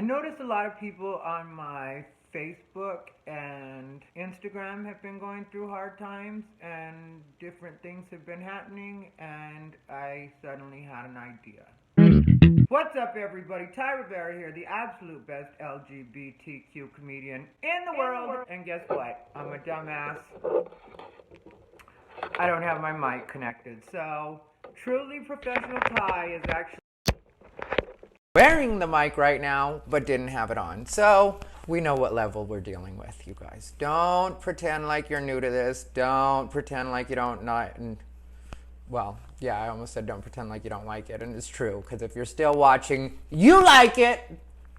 I noticed a lot of people on my Facebook and Instagram have been going through hard times and different things have been happening, and I suddenly had an idea. What's up, everybody? Rivera here, the absolute best LGBTQ comedian in the world. And guess what? I'm a dumbass. I don't have my mic connected. So, Truly Professional Ty is actually wearing the mic right now, but didn't have it on. So we know what level we're dealing with, you guys. Don't pretend like you're new to this. Don't pretend like you don't not. Well, yeah, I almost said don't pretend like you don't like it, and it's true, because if you're still watching, you like it.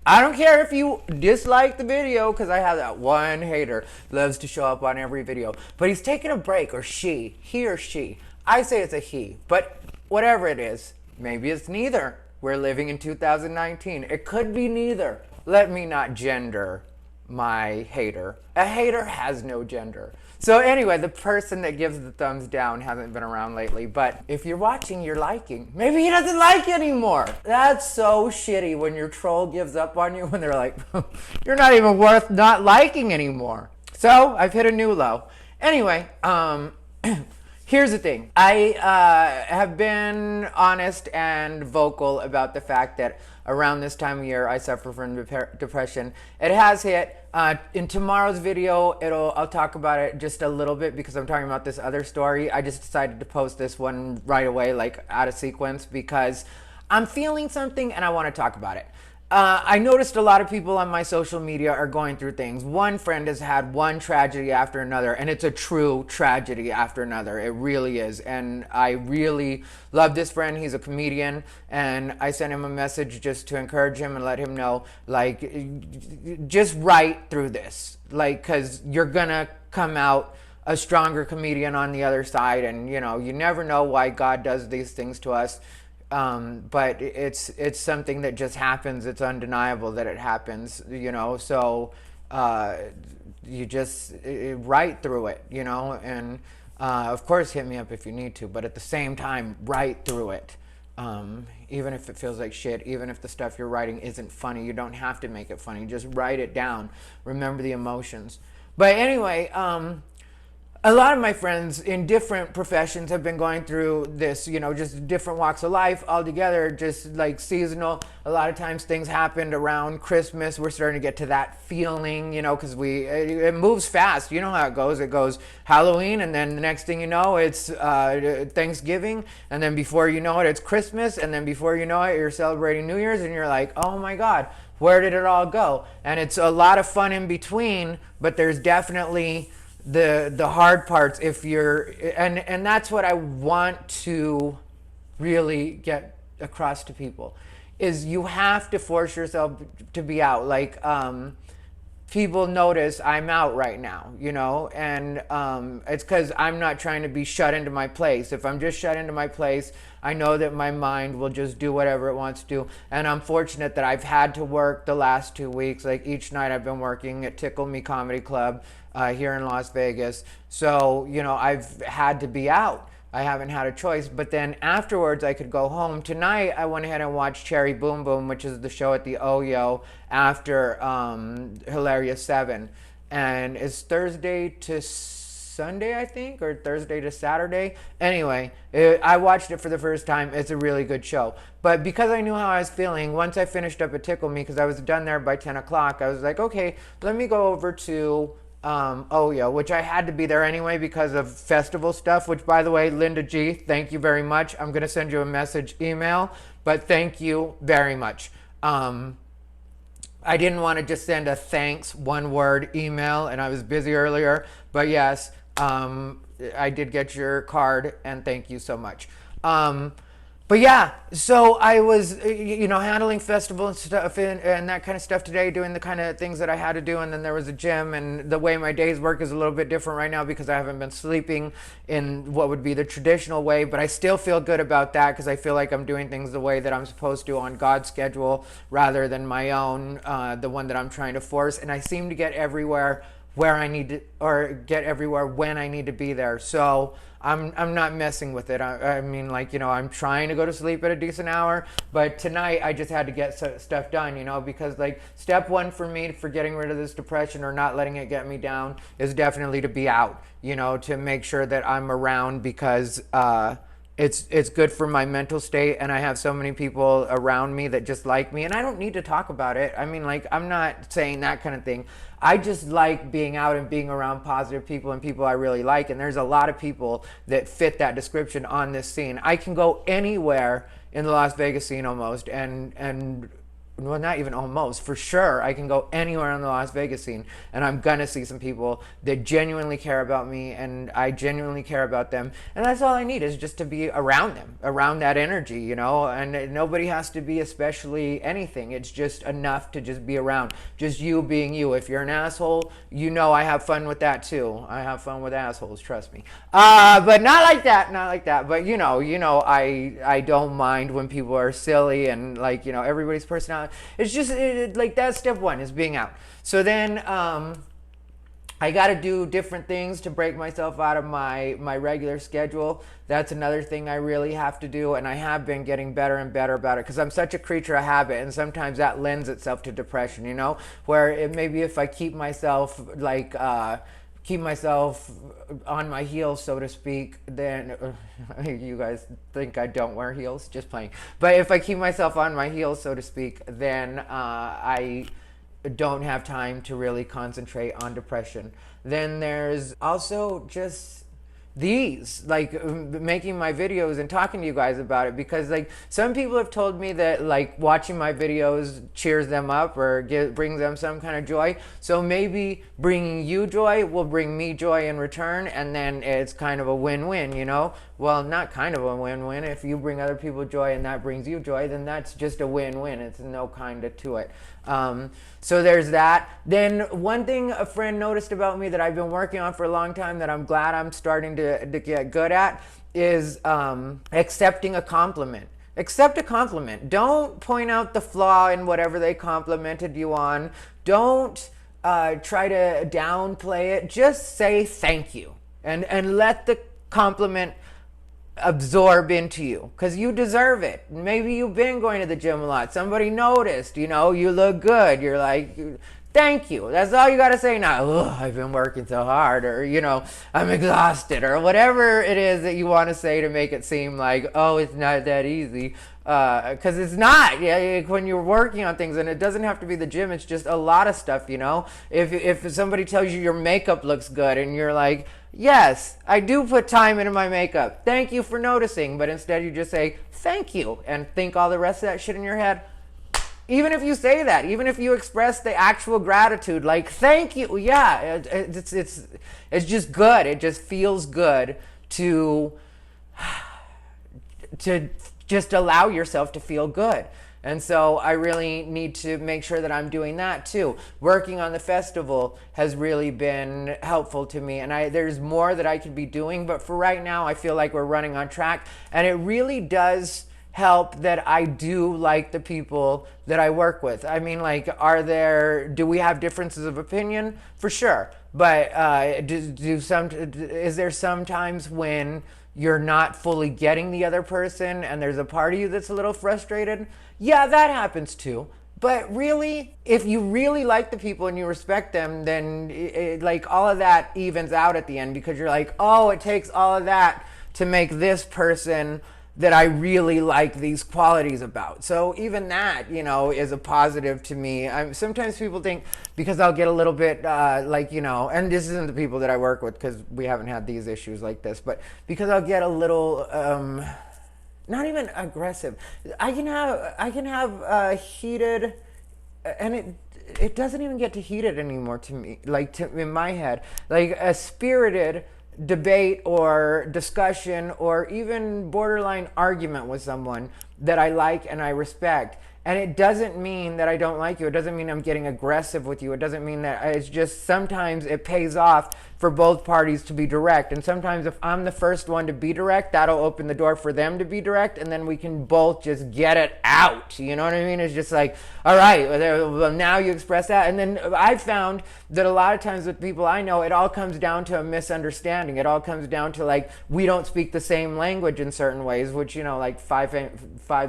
I don't care if you dislike the video, because I have that one hater loves to show up on every video, but he's taking a break, or he or she. I say it's a he, but whatever it is, maybe it's neither. We're living in 2019. It could be neither. Let me not gender my hater. A hater has no gender. So anyway, the person that gives the thumbs down hasn't been around lately, but if you're watching, you're liking. Maybe he doesn't like anymore. That's so shitty when your troll gives up on you when they're like, you're not even worth not liking anymore. So I've hit a new low. Anyway, here's the thing. I have been honest and vocal about the fact that around this time of year I suffer from depression. It has hit. In tomorrow's video, I'll talk about it just a little bit because I'm talking about this other story. I just decided to post this one right away, like out of sequence, because I'm feeling something and I want to talk about it. I noticed a lot of people on my social media are going through things. One friend has had one tragedy after another, and it's a true tragedy after another. It really is. And I really love this friend. He's a comedian, and I sent him a message just to encourage him and let him know, like, just write through this. Like, because you're going to come out a stronger comedian on the other side, and, you know, you never know why God does these things to us. But it's something that just happens. It's undeniable that it happens, you know, so you just write through it, you know, and of course hit me up if you need to, but at the same time, write through it. Even if it feels like shit, even if the stuff you're writing isn't funny, you don't have to make it funny. Just write it down. Remember the emotions. But anyway, a lot of my friends in different professions have been going through this, you know, just different walks of life altogether, just like seasonal. A lot of times things happened around Christmas. We're starting to get to that feeling, you know, because it moves fast. You know how it goes. It goes Halloween, and then the next thing you know, it's Thanksgiving, and then before you know it, it's Christmas, and then before you know it, you're celebrating New Year's, and you're like, oh my God, where did it all go? And it's a lot of fun in between, but there's definitely the hard parts if you're, and that's what I want to really get across to people, is you have to force yourself to be out. Like, people notice I'm out right now, you know, and it's because I'm not trying to be shut into my place. If I'm just shut into my place, I know that my mind will just do whatever it wants to do. And I'm fortunate that I've had to work the last 2 weeks. Like, each night I've been working at Tickle Me Comedy Club here in Las Vegas. So, you know, I've had to be out. I haven't had a choice. But then afterwards, I could go home. Tonight, I went ahead and watched Cherry Boom Boom, which is the show at the Oyo after Hilarious 7. And it's Thursday to Sunday, I think, or Thursday to Saturday. Anyway, I watched it for the first time. It's a really good show. But because I knew how I was feeling, once I finished up at Tickle Me, because I was done there by 10 o'clock, I was like, okay, let me go over to Oyo, which I had to be there anyway because of festival stuff, which, by the way, Linda G, thank you very much. I'm going to send you a message email, but thank you very much. I didn't want to just send a thanks, one word email, and I was busy earlier, but yes, I did get your card, and thank you so much. But yeah, so I was, you know, handling festival and stuff and that kind of stuff today, doing the kind of things that I had to do. And then there was a gym, and the way my days work is a little bit different right now because I haven't been sleeping in what would be the traditional way. But I still feel good about that because I feel like I'm doing things the way that I'm supposed to on God's schedule rather than my own, the one that I'm trying to force. And I seem to get everywhere where I need to, or get everywhere when I need to be there. So I'm not messing with it. I mean, like, I'm trying to go to sleep at a decent hour, but tonight I just had to get stuff done, because like step one for me for getting rid of this depression or not letting it get me down is definitely to be out, to make sure that I'm around, because it's good for my mental state, and I have so many people around me that just like me, and I don't need to talk about it. I mean, like, I'm not saying that kind of thing. I just like being out and being around positive people and people I really like, and there's a lot of people that fit that description on this scene. I can go anywhere in the Las Vegas scene almost, and well, not even almost, for sure, I can go anywhere on the Las Vegas scene, and I'm gonna see some people that genuinely care about me, and I genuinely care about them, and that's all I need, is just to be around them, around that energy, and nobody has to be especially anything. It's just enough to just be around, just you being you. If you're an asshole, I have fun with that too. I have fun with assholes, trust me. But not like that, but I don't mind when people are silly, and like, everybody's personality. It's just like that's step one, is being out. So then I got to do different things to break myself out of my regular schedule. That's another thing I really have to do, and I have been getting better and better about it, because I'm such a creature of habit, and sometimes that lends itself to depression, where maybe if I keep myself on my heels, so to speak, then you guys think I don't wear heels, just playing. But if I keep myself on my heels, so to speak, then I don't have time to really concentrate on depression. Then there's also just these, like, making my videos and talking to you guys about it, because like some people have told me that like watching my videos cheers them up or brings them some kind of joy. So maybe bringing you joy will bring me joy in return, and then it's kind of a win-win, Well, not kind of a win-win. If you bring other people joy and that brings you joy, then that's just a win-win. It's no kind of to it. So there's that. Then one thing a friend noticed about me that I've been working on for a long time, that I'm glad I'm starting to get good at, is accepting a compliment. Accept a compliment. Don't point out the flaw in whatever they complimented you on. Don't try to downplay it. Just say thank you, and let the compliment absorb into you, because you deserve it. Maybe you've been going to the gym a lot, somebody noticed, you look good, you're like, thank you. That's all you got to say now. I've been working so hard, or I'm exhausted, or whatever it is that you want to say to make it seem like, oh, it's not that easy, because it's not. Yeah, when you're working on things, and it doesn't have to be the gym, it's just a lot of stuff. If somebody tells you your makeup looks good, and you're like, yes, I do put time into my makeup, thank you for noticing, but instead you just say thank you and think all the rest of that shit in your head. Even if you say that, even if you express the actual gratitude, like thank you, yeah, it's just good. It just feels good to just allow yourself to feel good. And so I really need to make sure that I'm doing that too. Working on the festival has really been helpful to me, and there's more that I could be doing, but for right now I feel like we're running on track, and it really does help that I do like the people that I work with. I mean, like, do we have differences of opinion? For sure. But is there sometimes when you're not fully getting the other person and there's a part of you that's a little frustrated? Yeah, that happens too. But really, if you really like the people and you respect them, then like all of that evens out at the end, because you're like, oh, it takes all of that to make this person that I really like these qualities about. So even that, is a positive to me. Sometimes people think, because I'll get a little bit and this isn't the people that I work with, because we haven't had these issues like this, but because I'll get a little, not even aggressive. I can have heated, and it doesn't even get to heated anymore to me, in my head, like a spirited debate or discussion or even borderline argument with someone that I like and I respect. And it doesn't mean that I don't like you. It doesn't mean I'm getting aggressive with you. It doesn't mean that. It's just sometimes it pays off for both parties to be direct. And sometimes if I'm the first one to be direct, that'll open the door for them to be direct, and then we can both just get it out. You know what I mean? It's just like, all right, well, now you express that. And then I found that a lot of times with people I know, it all comes down to a misunderstanding. It all comes down to like, we don't speak the same language in certain ways, which, you know, like five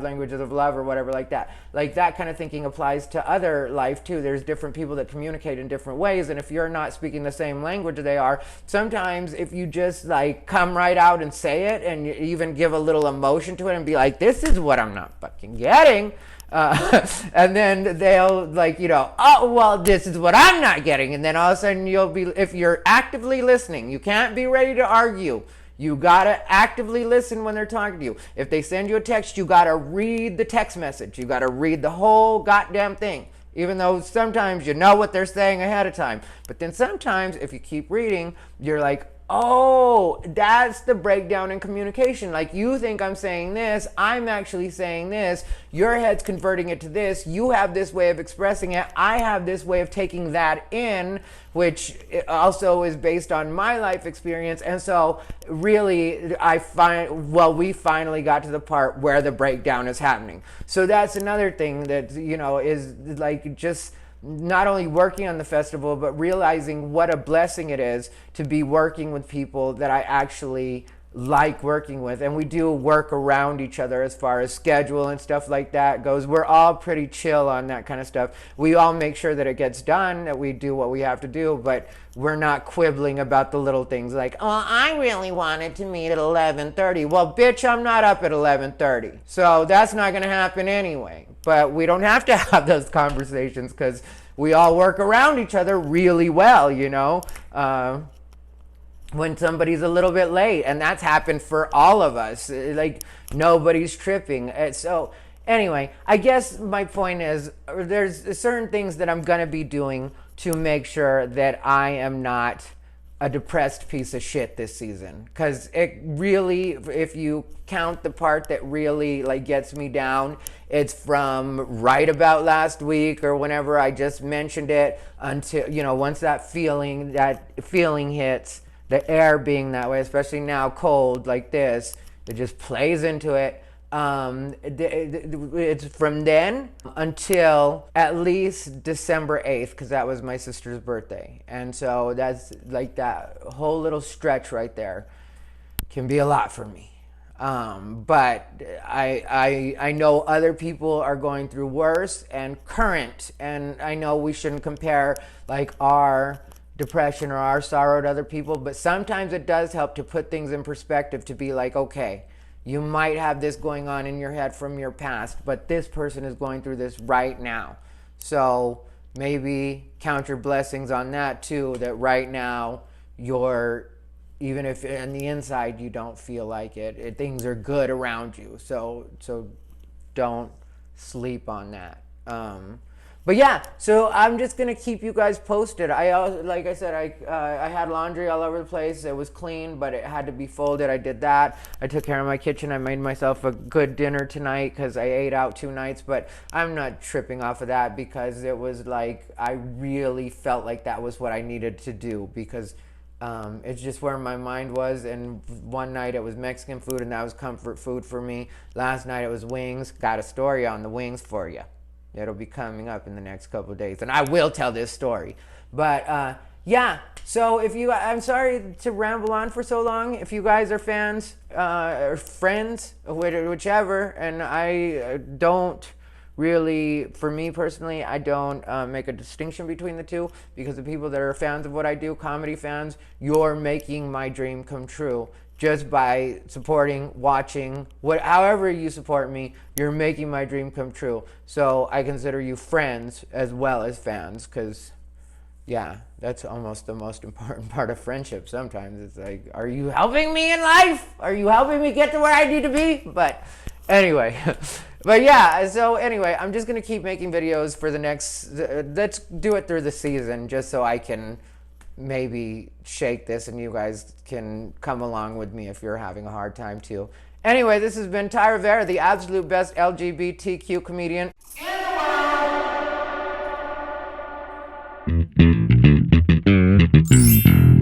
languages of love or whatever like that. Like that kind of thinking applies to other life too. There's different people that communicate in different ways, and if you're not speaking the same language they are, sometimes if you just like come right out and say it, and you even give a little emotion to it and be like, this is what I'm not fucking getting, and then they'll like, you know, oh well, this is what I'm not getting, and then all of a sudden you'll be, if you're actively listening, you can't be ready to argue. You gotta actively listen when they're talking to you. If they send you a text, you gotta read the text message. You gotta read the whole goddamn thing. Even though sometimes you know what they're saying ahead of time. But then sometimes if you keep reading, you're like, oh, that's the breakdown in communication. Like, you think I'm saying this, I'm actually saying this, your head's converting it to this, you have this way of expressing it, I have this way of taking that in, which also is based on my life experience. And so really we finally got to the part where the breakdown is happening. So that's another thing that, you know, is like just not only working on the festival, but realizing what a blessing it is to be working with people that I actually like working with. And we do work around each other as far as schedule and stuff like that goes. We're all pretty chill on that kind of stuff. We all make sure that it gets done, that we do what we have to do, but we're not quibbling about the little things like, oh, I really wanted to meet at 11:30. Well, bitch, I'm not up at 11:30. So that's not going to happen anyway. But we don't have to have those conversations because we all work around each other really well, you know, when somebody's a little bit late. And that's happened for all of us. Like, nobody's tripping. So anyway, I guess my point is there's certain things that I'm going to be doing to make sure that I am not a depressed piece of shit this season, because it really, if you count the part that really like gets me down, it's from right about last week or whenever I just mentioned it until, you know, once that feeling hits, the air being that way, especially now cold like this, it just plays into it. It's from then until at least December 8th, because that was my sister's birthday. And so that's like that whole little stretch right there can be a lot for me. But I know other people are going through worse and current, and I know we shouldn't compare like our depression or our sorrow to other people, but sometimes it does help to put things in perspective, to be like, okay, you might have this going on in your head from your past, but this person is going through this right now. So maybe count your blessings on that too, that right now you're, even if on the inside you don't feel like it, things are good around you. So don't sleep on that. But yeah, so I'm just gonna keep you guys posted. Like I said, I had laundry all over the place. It was clean, but it had to be folded. I did that. I took care of my kitchen. I made myself a good dinner tonight because I ate out 2 nights. But I'm not tripping off of that, because it was like, I really felt like that was what I needed to do, because it's just where my mind was. And one night it was Mexican food, and that was comfort food for me. Last night it was wings. Got a story on the wings for you. It'll be coming up in the next couple of days, and I will tell this story. But yeah, so I'm sorry to ramble on for so long. If you guys are fans or friends, whichever, and I don't really, for me personally, I don't make a distinction between the two, because the people that are fans of what I do, comedy fans, you're making my dream come true. Just by supporting, watching, however you support me, you're making my dream come true. So I consider you friends as well as fans, because, yeah, that's almost the most important part of friendship sometimes. It's like, are you helping me in life? Are you helping me get to where I need to be? But anyway, but yeah, so anyway, I'm just going to keep making videos for the next, let's do it through the season, just so I can maybe shake this and you guys can come along with me if you're having a hard time too. Anyway, this has been Ty Rivera, the absolute best LGBTQ comedian in the world.